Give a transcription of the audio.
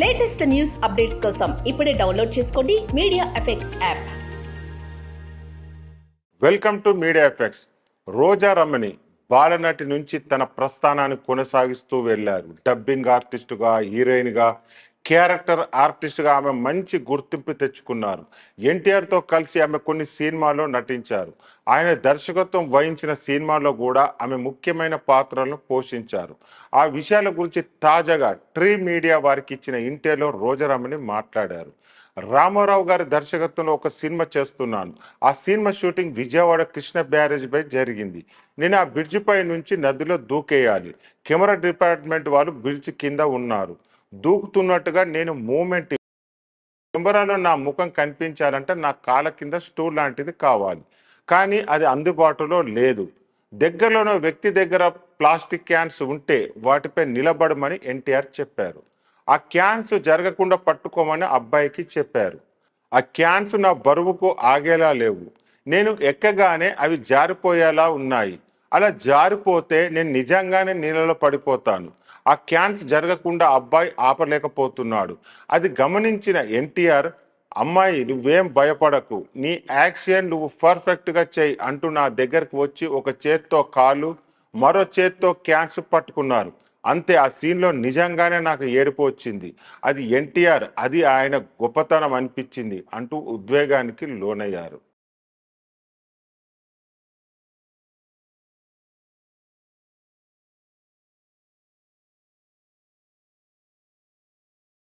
Latest news updates కోసం ఇప్పుడే download చేసుకోండి media effects app. Welcome to media effects. Roja Ramani బాలనటి నుంచి తన ప్రస్థానాన్ని కొనసాగిస్తూ వెళ్ళారు. డబ్బింగ్ ఆర్టిస్టుగా, హీరోయిన్గా, క్యారెక్టర్ ఆర్టిస్ట్గా ఆమె మంచి గుర్తింపు తెచ్చుకున్నారు. ఎన్టీఆర్తో కలిసి ఆమె కొన్ని సినిమాల్లో నటించారు. ఆయన దర్శకత్వం వహించిన సినిమాల్లో కూడా ఆమె ముఖ్యమైన పాత్రలను పోషించారు. ఆ విషయాల గురించి తాజాగా ట్రీ మీడియా వారికి ఇచ్చిన ఇంటర్వ్యూలో రోజా రమణి మాట్లాడారు. రామారావు గారి దర్శకత్వంలో ఒక సినిమా చేస్తున్నాను. ఆ cinema shooting Vijayawada Krishna barrage పై జరిగింది. నేను ఆ బ్రిడ్జ్ పై నుంచి నదిలో దూకేయాలి. కెమెరా డిపార్ట్మెంట్ వాళ్ళు బ్రిడ్జ్ కింద ఉన్నారు. దూకుతున్నట్టుగా నేను మూమెంట్, కెమెరాలో నా ముఖం కనిపించాలంటే నా కాళ్ళ కింద స్టూల్ లాంటిది కావాలి. కానీ అది అందుబాటులో లేదు. దగ్గరలోని వ్యక్తి దగ్గర ప్లాస్టిక్ క్యాన్స్ ఉంటే వాటిపై నిలబడమని ఎన్టీఆర్ చెప్పారు. ఆ క్యాన్స్ జరగకుండా పట్టుకోమని అబ్బాయికి చెప్పారు. ఆ క్యాన్స్ నా బరువుకు ఆగేలా లేవు. నేను ఎక్కగానే అవి జారిపోయేలా ఉన్నాయి. అలా జారిపోతే నేను నిజంగానే నీళ్ళలో పడిపోతాను. ఆ క్యాన్స్ జరగకుండా అబ్బాయి ఆపలేకపోతున్నాడు. అది గమనించిన ఎన్టీఆర్, అమ్మాయి నువ్వేం భయపడకు, నీ యాక్షన్ నువ్వు పర్ఫెక్ట్గా చెయ్యి అంటూ నా దగ్గరకు వచ్చి ఒక చేత్తో కాళ్ళు, మరో చేత్తో క్యాన్స్ పట్టుకున్నారు. అంతే, ఆ సీన్లో నిజంగానే నాకు ఏడుపు వచ్చింది. అది ఎన్టీఆర్, అది ఆయన గొప్పతనం అనిపించింది అంటూ ఉద్వేగానికి లోనయ్యారు.